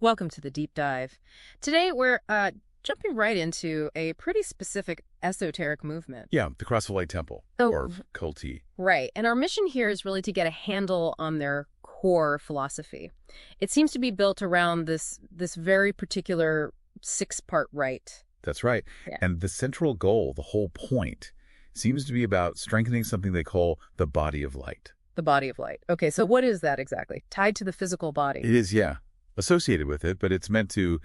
Welcome to the deep dive. Today we're jumping right into a pretty specific esoteric movement. Yeah, the Cross of Light Temple, Oh, or COLT. right. And our mission here is really to get a handle on their core philosophy. It seems to be built around this very particular six-part rite. That's right. Yeah. And the central goal, the whole point, seems to be about strengthening something they call the body of light. The body of light. Okay, so what is that exactly? Tied to the physical body. It is, yeah, associated with it, but it's meant to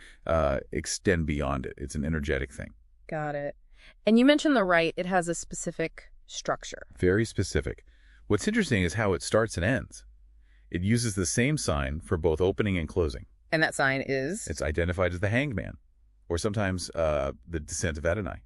extend beyond it. It's an energetic thing. Got it. And you mentioned the rite. It has a specific structure. Very specific. What's interesting is how it starts and ends. It uses the same sign for both opening and closing. And that sign is? It's identified as the Hanged Man, or sometimes the descent of Adonai.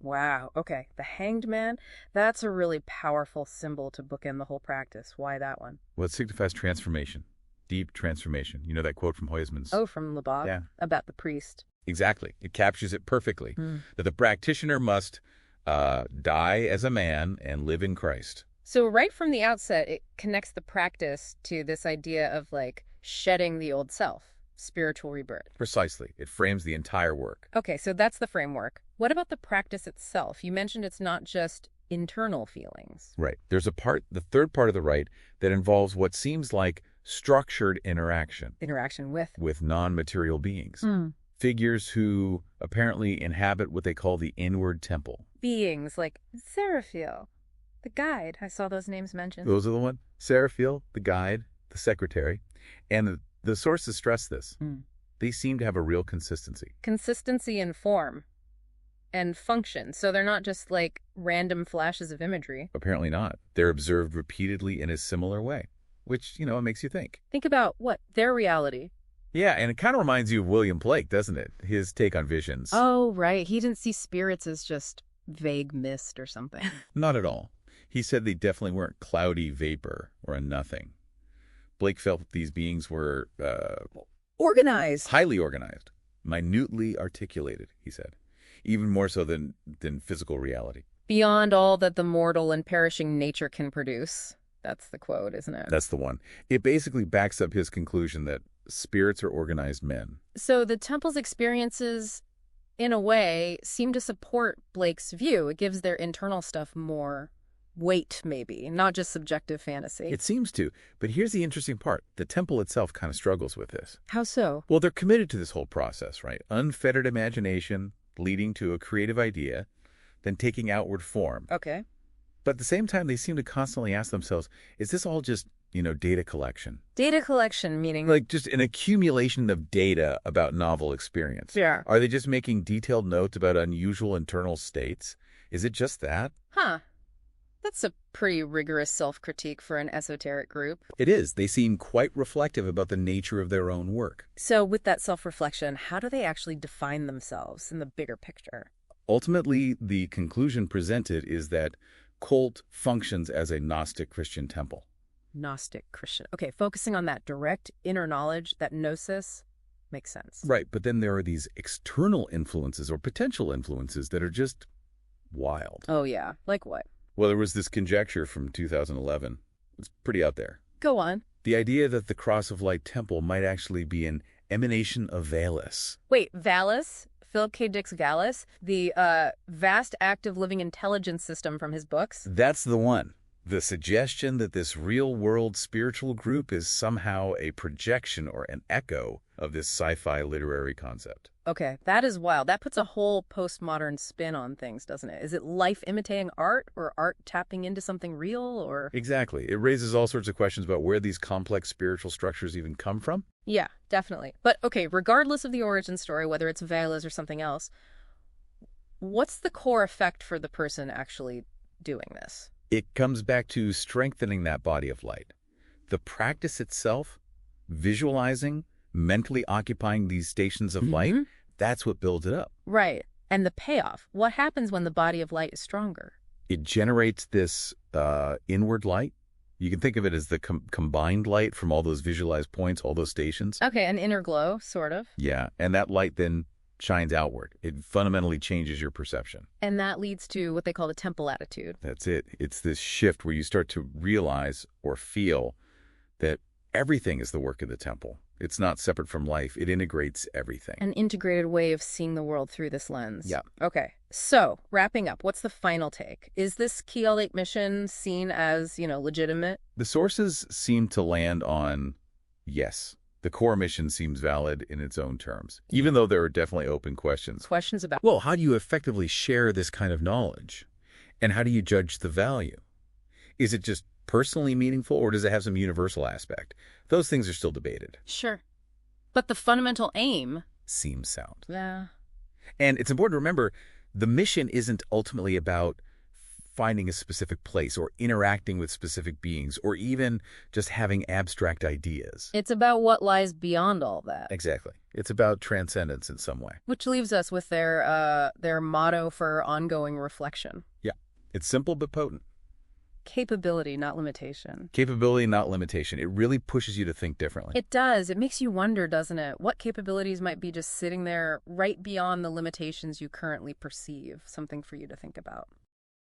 Wow. Okay. The Hanged Man, that's a really powerful symbol to bookend the whole practice. Why that one? Well, it signifies transformation, deep transformation. You know that quote from Huysmans? Oh, from Lebov? Yeah. About the priest. Exactly. It captures it perfectly. That the practitioner must die as a man and live in Christ. So right from the outset, it connects the practice to this idea of like shedding the old self, spiritual rebirth. Precisely. It frames the entire work. Okay, so that's the framework. What about the practice itself? You mentioned it's not just internal feelings. Right. There's a part, the third part of the rite, that involves what seems like structured interaction. Interaction with non-material beings. Figures who apparently inhabit what they call the inward temple. beings like Seraphiel, the guide. I saw those names mentioned. Those are the one. Seraphiel, the guide, the secretary. And the sources stress this. They seem to have a real consistency. Consistency in form and function. So they're not just like random flashes of imagery. Apparently not. They're observed repeatedly in a similar way, which, it makes you think. Think about their reality. Yeah, and it kind of reminds you of William Blake, doesn't it? His take on visions. Oh, right. He didn't see spirits as just vague mist or something. Not at all. He said they definitely weren't cloudy vapor or a nothing. Blake felt that these beings were Organized. highly organized, minutely articulated, he said, even more so than physical reality. Beyond all that the mortal and perishing nature can produce. That's the quote, isn't it? That's the one. It basically backs up his conclusion that spirits are organized men. So the temple's experiences, in a way, seem to support Blake's view. It gives their internal stuff more weight, maybe, not just subjective fantasy. It seems to, but here's the interesting part. The temple itself kind of struggles with this. How so? Well, they're committed to this whole process, right? Unfettered imagination leading to a creative idea, then taking outward form. Okay. But at the same time, they seem to constantly ask themselves, is this all just, data collection? Data collection, meaning? Like just an accumulation of data about novel experience. Yeah. Are they just making detailed notes about unusual internal states? Is it just that? Huh. That's a pretty rigorous self-critique for an esoteric group. It is. They seem quite reflective about the nature of their own work. So with that self-reflection, how do they actually define themselves in the bigger picture? Ultimately, the conclusion presented is that COLT functions as a gnostic Christian temple. Gnostic Christian. Okay, focusing on that direct inner knowledge, that gnosis, makes sense. Right, but then there are these external influences or potential influences that are just wild. Oh, yeah. Like what? Well, there was this conjecture from 2011. It's pretty out there. Go on. The idea that the Cross of Light Temple might actually be an emanation of VALIS. Wait, VALIS? Philip K. Dick's VALIS? The vast active living intelligence system from his books? That's the one. The suggestion that this real-world spiritual group is somehow a projection or an echo of this sci-fi literary concept. Okay, that is wild. That puts a whole postmodern spin on things, doesn't it? Is it life imitating art, or art tapping into something real, or? Exactly. It raises all sorts of questions about where these complex spiritual structures even come from. Yeah, definitely. But okay, regardless of the origin story, whether it's VALIS or something else, what's the core effect for the person actually doing this? It comes back to strengthening that body of light. The practice itself, visualizing, mentally occupying these stations of light, that's what builds it up. Right. And the payoff. What happens when the body of light is stronger? It generates this inward light. You can think of it as the combined light from all those visualized points, all those stations. Okay, an inner glow, sort of. Yeah, and that light then shines outward. It fundamentally changes your perception. And that leads to what they call the temple attitude. That's it. It's this shift where you start to realize or feel that Everything is the work of the temple. It's not separate from life. It integrates everything. An integrated way of seeing the world through this lens. Yeah. Okay. So, wrapping up, what's the final take? Is this COLT mission seen as, legitimate? The sources seem to land on yes. The core mission seems valid in its own terms, even though there are definitely open questions. Questions about... Well, how do you effectively share this kind of knowledge? And how do you judge the value? Is it just personally meaningful, or does it have some universal aspect? Those things are still debated. Sure. But the fundamental aim... Seems sound. Yeah. And it's important to remember, the mission isn't ultimately about finding a specific place or interacting with specific beings or even just having abstract ideas. It's about what lies beyond all that. Exactly. It's about transcendence in some way. Which leaves us with their motto for ongoing reflection. Yeah. It's simple but potent. Capability, not limitation. Capability, not limitation. It really pushes you to think differently. It does. It makes you wonder, doesn't it? What capabilities might be just sitting there right beyond the limitations you currently perceive? Something for you to think about.